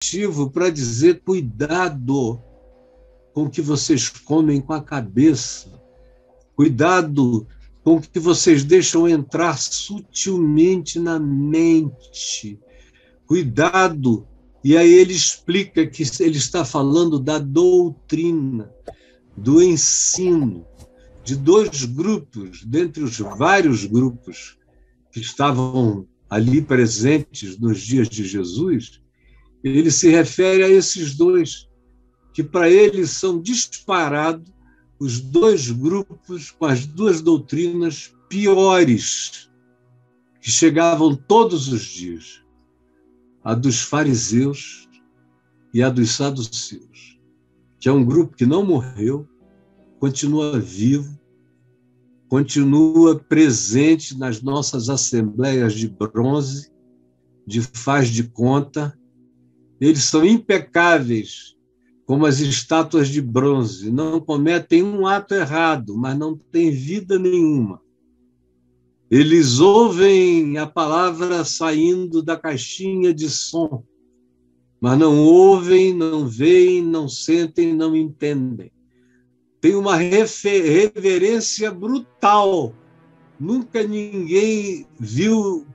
motivo para dizer: cuidado com o que vocês comem com a cabeça, cuidado com o que vocês deixam entrar sutilmente na mente, cuidado. E aí ele explica que ele está falando da doutrina, do ensino, de dois grupos, dentre os vários grupos que estavam ali presentes nos dias de Jesus. Ele se refere a esses dois, que para ele são disparados os dois grupos com as duas doutrinas piores, que chegavam todos os dias: a dos fariseus e a dos saduceus, que é um grupo que não morreu, continua vivo, continua presente nas nossas assembleias de bronze, de faz de conta. Eles são impecáveis, como as estátuas de bronze, não cometem um ato errado, mas não têm vida nenhuma. Eles ouvem a palavra saindo da caixinha de som, mas não ouvem, não veem, não sentem, não entendem. Tem uma reverência brutal. Nunca ninguém viu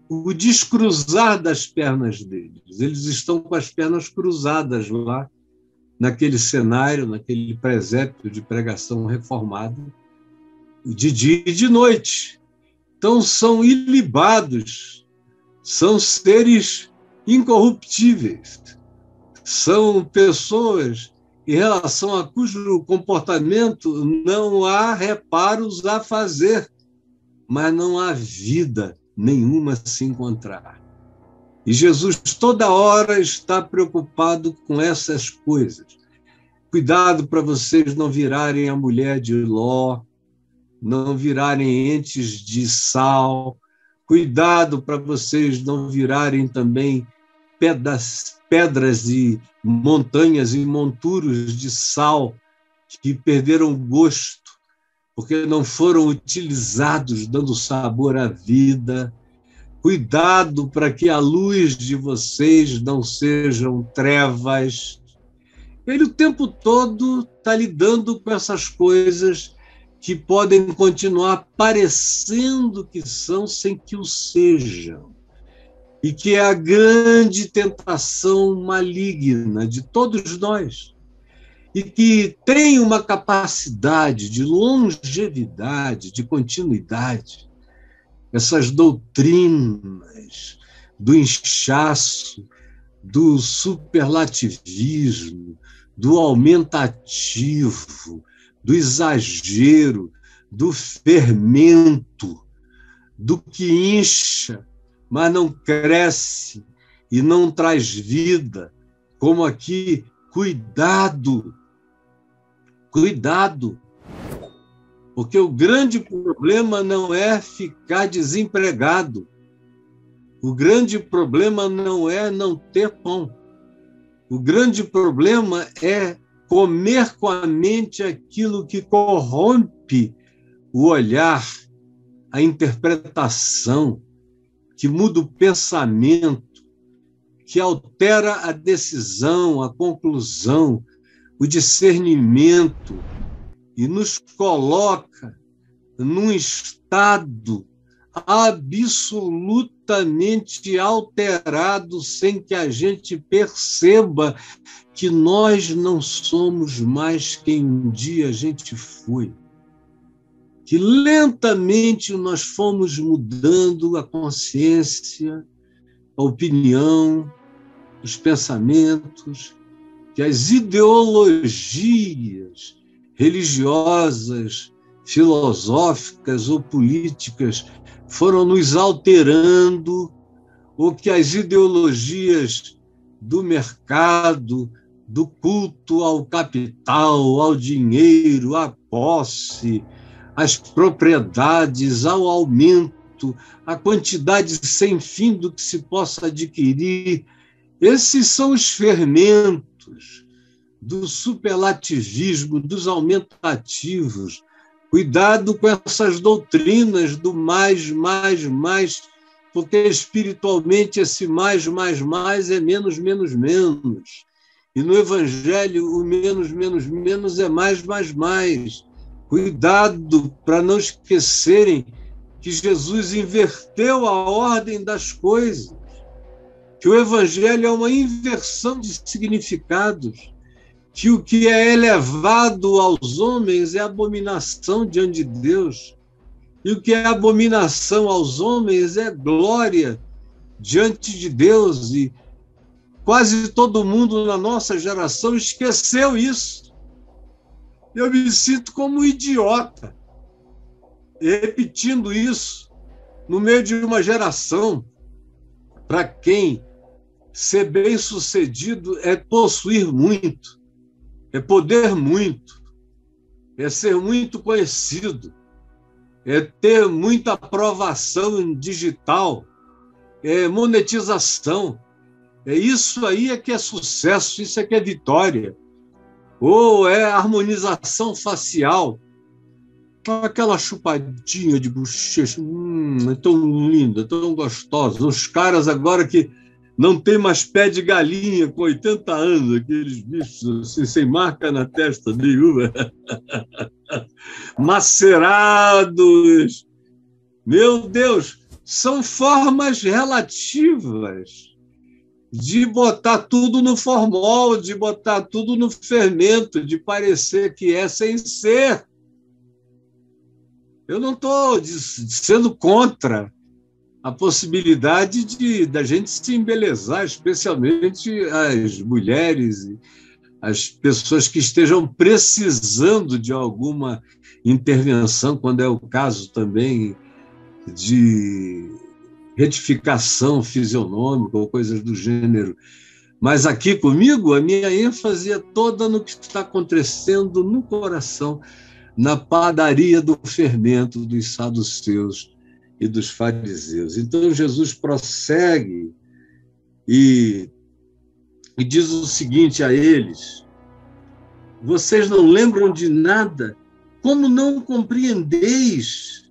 o descruzar das pernas deles. Eles estão com as pernas cruzadas lá, naquele cenário, naquele presépio de pregação reformada, de dia e de noite. Então, são ilibados, são seres incorruptíveis, são pessoas em relação a cujo comportamento não há reparos a fazer, mas não há vida nenhuma a se encontrar. E Jesus toda hora está preocupado com essas coisas. Cuidado para vocês não virarem a mulher de Ló, não virarem entes de sal. Cuidado para vocês não virarem também pedras e montanhas e monturos de sal que perderam o gosto, porque não foram utilizados dando sabor à vida. Cuidado para que a luz de vocês não sejam trevas. Ele o tempo todo está lidando com essas coisas que podem continuar parecendo que são sem que o sejam. E que é a grande tentação maligna de todos nós. E que tem uma capacidade de longevidade, de continuidade. Essas doutrinas do inchaço, do superlativismo, do aumentativo, do exagero, do fermento, do que incha, mas não cresce e não traz vida, como aqui. Cuidado, cuidado, porque o grande problema não é ficar desempregado, o grande problema não é não ter pão, o grande problema é comer com a mente aquilo que corrompe o olhar, a interpretação, que muda o pensamento, que altera a decisão, a conclusão, o discernimento e nos coloca num estado absolutamente alterado sem que a gente perceba que nós não somos mais quem um dia a gente foi. Que lentamente nós fomos mudando a consciência, a opinião, os pensamentos, que as ideologias religiosas, filosóficas ou políticas foram nos alterando, ou que as ideologias do mercado, do culto ao capital, ao dinheiro, à posse, às propriedades, ao aumento, à quantidade sem fim do que se possa adquirir. Esses são os fermentos do superlativismo, dos aumentativos. Cuidado com essas doutrinas do mais, porque espiritualmente esse mais é menos, menos, menos. E no Evangelho, o menos, menos, menos é mais, mais. Cuidado para não esquecerem que Jesus inverteu a ordem das coisas, que o Evangelho é uma inversão de significados, que o que é elevado aos homens é abominação diante de Deus, e o que é abominação aos homens é glória diante de Deus. E quase todo mundo na nossa geração esqueceu isso. Eu me sinto como um idiota repetindo isso no meio de uma geração para quem ser bem-sucedido é possuir muito, é poder muito, é ser muito conhecido, é ter muita aprovação digital, é monetização. É isso aí é que é sucesso, isso é que é vitória. Ou é harmonização facial, aquela chupadinha de bochecha, é tão linda, tão gostosa. Os caras agora que não tem mais pé de galinha com 80 anos, aqueles bichos assim, sem marca na testa nenhuma, macerados. Meu Deus, são formas relativas de botar tudo no formol, de botar tudo no fermento, de parecer que é sem ser. Eu não estou sendo contra a possibilidade da gente se embelezar, especialmente as mulheres, as pessoas que estejam precisando de alguma intervenção, quando é o caso também de retificação fisionômica ou coisas do gênero. Mas aqui comigo, a minha ênfase é toda no que está acontecendo no coração, na padaria do fermento dos saduceus e dos fariseus. Então, Jesus prossegue e diz o seguinte a eles: vocês não lembram de nada? Como não compreendeis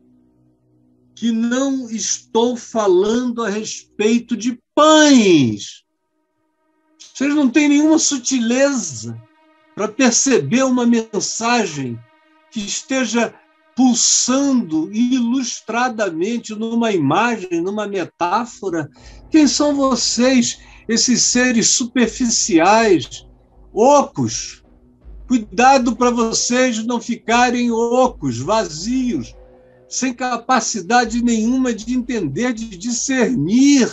que não estou falando a respeito de pães? Vocês não têm nenhuma sutileza para perceber uma mensagem que esteja pulsando ilustradamente numa imagem, numa metáfora. Quem são vocês, esses seres superficiais, ocos? Cuidado para vocês não ficarem ocos, vazios, sem capacidade nenhuma de entender, de discernir.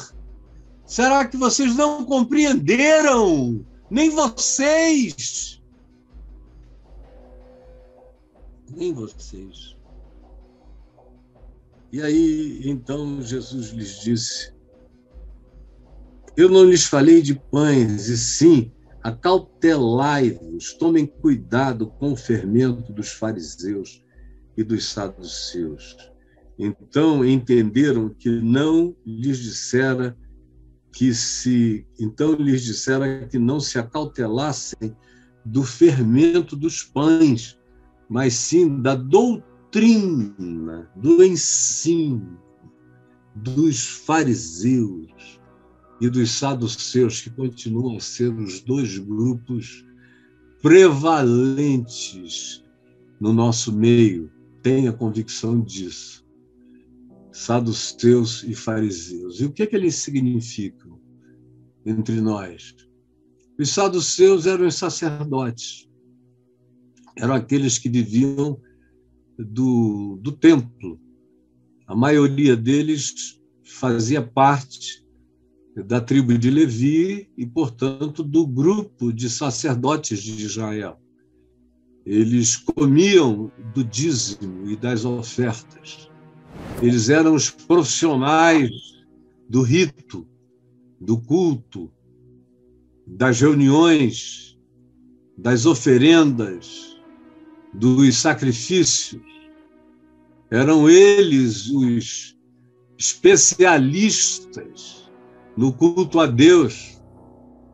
Será que vocês não compreenderam? Nem vocês. Nem vocês. E aí, então, Jesus lhes disse: eu não lhes falei de pães, e sim, acautelai-vos, tomem cuidado com o fermento dos fariseus e dos saduceus. Então entenderam que não lhes dissera lhes dissera que não se acautelassem do fermento dos pães, mas sim da doutrina, do ensino dos fariseus e dos saduceus, que continuam a ser os dois grupos prevalentes no nosso meio. Tenha convicção disso. Saduceus e fariseus. E o que eles significam entre nós? Os saduceus eram os sacerdotes. Eram aqueles que viviam do templo. A maioria deles fazia parte da tribo de Levi e, portanto, do grupo de sacerdotes de Israel. Eles comiam do dízimo e das ofertas. Eles eram os profissionais do rito, do culto, das reuniões, das oferendas, dos sacrifícios. Eram eles os especialistas no culto a Deus.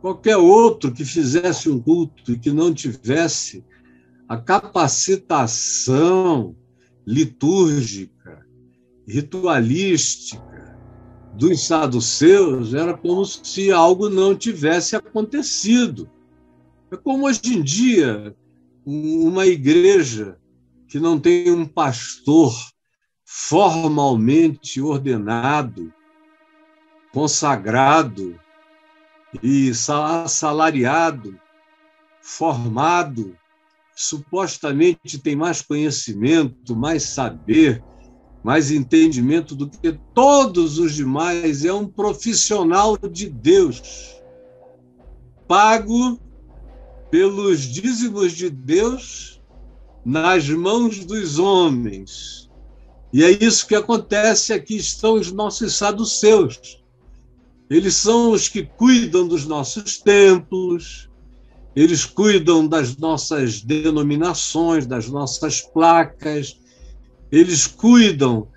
Qualquer outro que fizesse um culto e que não tivesse a capacitação litúrgica, ritualística, dos saduceus era como se algo não tivesse acontecido. É como hoje em dia, uma igreja que não tem um pastor formalmente ordenado, consagrado e assalariado, formado, supostamente tem mais conhecimento, mais saber, mais entendimento do que todos os demais, é um profissional de Deus, pago pelos dízimos de Deus nas mãos dos homens. E é isso que acontece. Aqui estão os nossos saduceus. Eles são os que cuidam dos nossos templos, eles cuidam das nossas denominações, das nossas placas, eles cuidam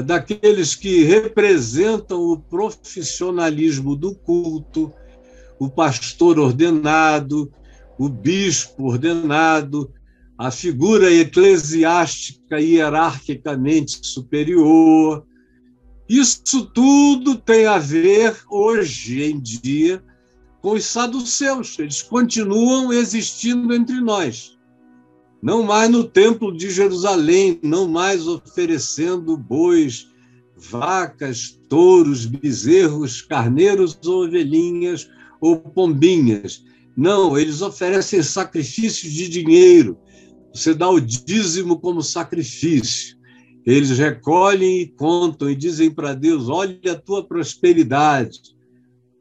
daqueles que representam o profissionalismo do culto, o pastor ordenado, o bispo ordenado, a figura eclesiástica hierarquicamente superior. Isso tudo tem a ver, hoje em dia, com os saduceus. Eles continuam existindo entre nós. Não mais no Templo de Jerusalém, não mais oferecendo bois, vacas, touros, bezerros, carneiros ou ovelhinhas ou pombinhas. Não, eles oferecem sacrifícios de dinheiro. Você dá o dízimo como sacrifício. Eles recolhem e contam e dizem para Deus: olha a tua prosperidade,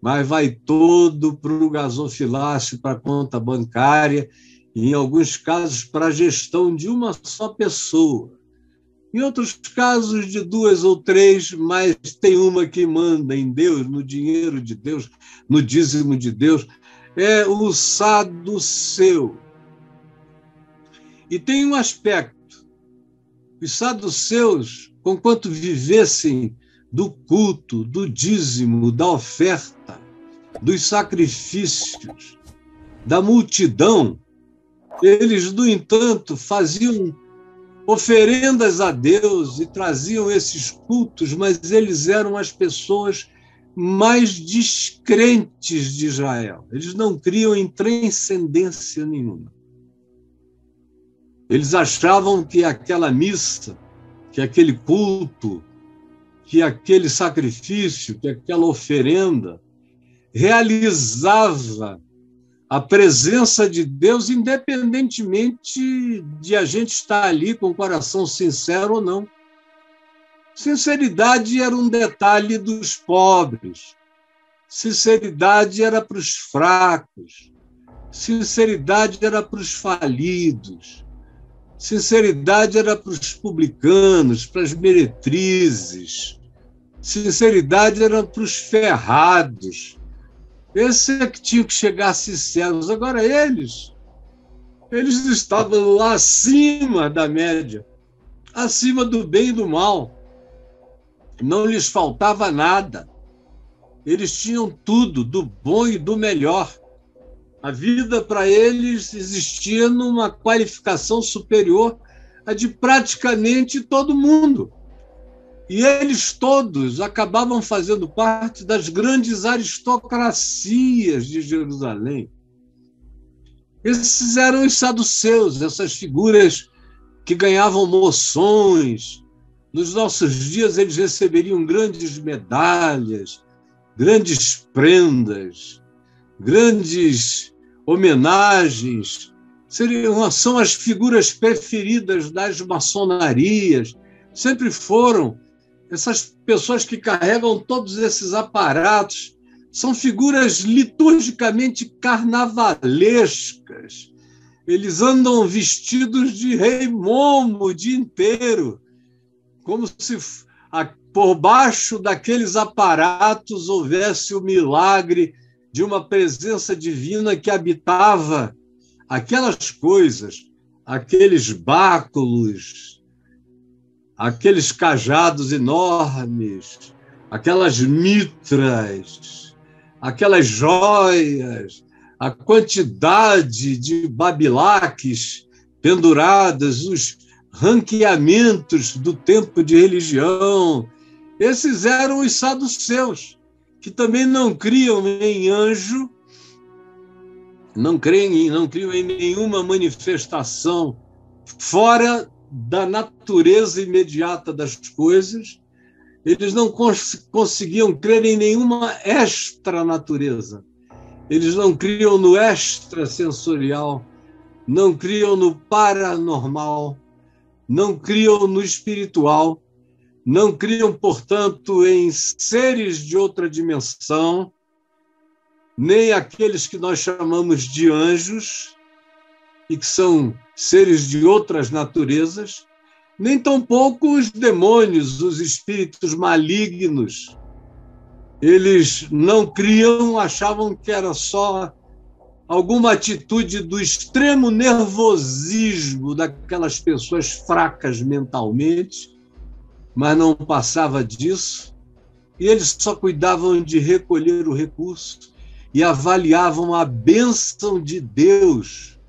mas vai todo para o gasofilácio, para a conta bancária, e em alguns casos para a gestão de uma só pessoa. Em outros casos de 2 ou 3, mas tem uma que manda em Deus, no dinheiro de Deus, no dízimo de Deus, é o saduceu. E tem um aspecto: os saduceus, conquanto vivessem do culto, do dízimo, da oferta, dos sacrifícios, da multidão, eles, no entanto, faziam oferendas a Deus e traziam esses cultos, mas eles eram as pessoas mais descrentes de Israel. Eles não criam em transcendência nenhuma. Eles achavam que aquela missa, que aquele culto, que aquele sacrifício, que aquela oferenda realizava a presença de Deus, independentemente de a gente estar ali com o coração sincero ou não. Sinceridade era um detalhe dos pobres. Sinceridade era para os fracos. Sinceridade era para os falidos. Sinceridade era para os publicanos, para as meretrizes. Sinceridade era para os ferrados. Esse é que tinha que chegar sinceros. Agora, eles estavam lá acima da média, acima do bem e do mal. Não lhes faltava nada. Eles tinham tudo, do bom e do melhor. A vida para eles existia numa qualificação superior à de praticamente todo mundo. E eles todos acabavam fazendo parte das grandes aristocracias de Jerusalém. Esses eram os saduceus, essas figuras que ganhavam moções. Nos nossos dias, eles receberiam grandes medalhas, grandes prendas, grandes homenagens. São as figuras preferidas das maçonarias, sempre foram. Essas pessoas que carregam todos esses aparatos são figuras liturgicamente carnavalescas. Eles andam vestidos de rei Momo o dia inteiro, como se por baixo daqueles aparatos houvesse o milagre de uma presença divina que habitava aquelas coisas, aqueles báculos, aqueles cajados enormes, aquelas mitras, aquelas joias, a quantidade de babilaques penduradas, os ranqueamentos do tempo de religião. Esses eram os saduceus, que também não criam em anjo, não criam em nenhuma manifestação fora da natureza imediata das coisas. Eles não conseguiam crer em nenhuma extranatureza. Eles não criam no extrasensorial, não criam no paranormal, não criam no espiritual, não criam, portanto, em seres de outra dimensão, nem aqueles que nós chamamos de anjos, e que são seres de outras naturezas, nem tampouco os demônios, os espíritos malignos. Eles não criam, achavam que era só alguma atitude do extremo nervosismo daquelas pessoas fracas mentalmente, mas não passava disso, e eles só cuidavam de recolher o recurso e avaliavam a bênção de Deus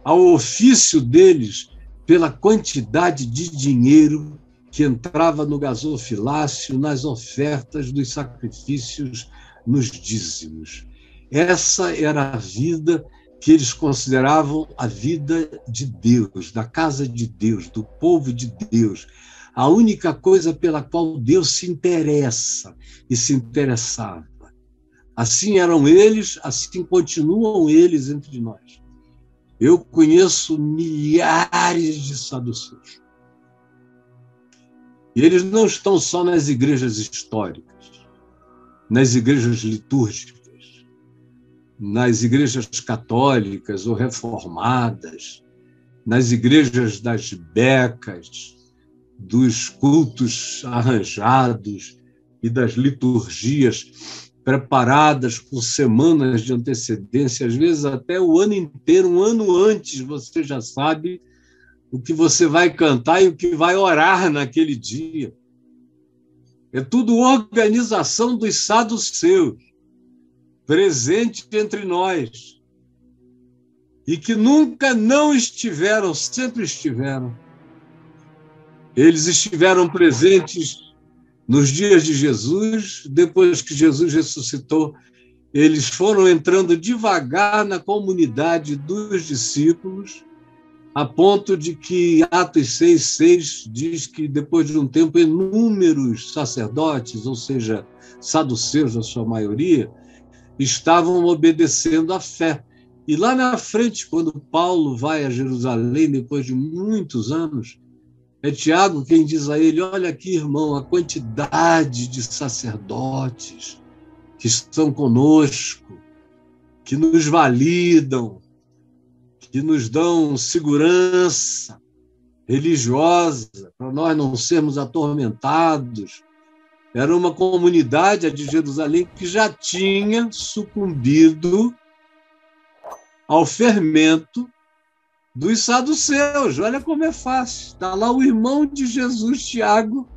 ao ofício deles pela quantidade de dinheiro que entrava no gasofilácio, nas ofertas dos sacrifícios, nos dízimos. Essa era a vida que eles consideravam a vida de Deus, da casa de Deus, do povo de Deus, a única coisa pela qual Deus se interessa e se interessava. Assim eram eles, assim continuam eles entre nós. Eu conheço milhares de saduceus. E eles não estão só nas igrejas históricas, nas igrejas litúrgicas, nas igrejas católicas ou reformadas, nas igrejas das becas, dos cultos arranjados e das liturgias preparadas com semanas de antecedência, às vezes até o ano inteiro, um ano antes, você já sabe o que você vai cantar e o que vai orar naquele dia. É tudo organização dos saduceus, presente entre nós, e que nunca não estiveram, sempre estiveram. Eles estiveram presentes nos dias de Jesus, depois que Jesus ressuscitou, eles foram entrando devagar na comunidade dos discípulos, a ponto de que Atos 6,6 diz que, depois de um tempo, inúmeros sacerdotes, ou seja, saduceus, na sua maioria, estavam obedecendo à fé. E lá na frente, quando Paulo vai a Jerusalém, depois de muitos anos, é Tiago quem diz a ele: olha aqui, irmão, a quantidade de sacerdotes que estão conosco, que nos validam, que nos dão segurança religiosa para nós não sermos atormentados. Era uma comunidade, a de Jerusalém, que já tinha sucumbido ao fermento dos saduceus. Olha como é fácil. Está lá o irmão de Jesus, Tiago,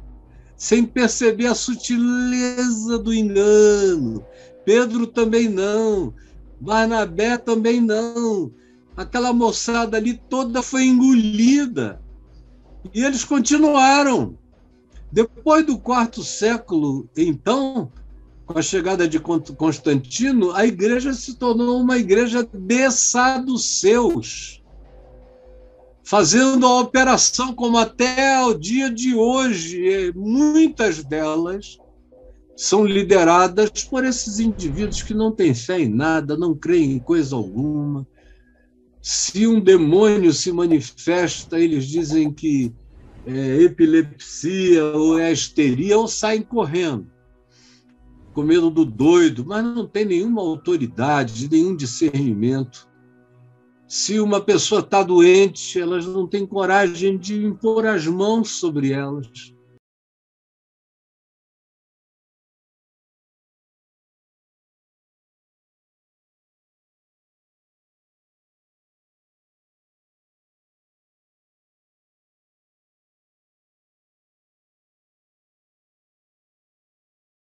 sem perceber a sutileza do engano. Pedro também não. Barnabé também não. Aquela moçada ali toda foi engolida. E eles continuaram. Depois do quarto século, então, com a chegada de Constantino, a igreja se tornou uma igreja de saduceus, fazendo a operação como até ao dia de hoje. Muitas delas são lideradas por esses indivíduos que não têm fé em nada, não creem em coisa alguma. Se um demônio se manifesta, eles dizem que é epilepsia ou é histeria, ou saem correndo, com medo do doido, mas não tem nenhuma autoridade, nenhum discernimento. Se uma pessoa está doente, elas não têm coragem de impor as mãos sobre elas.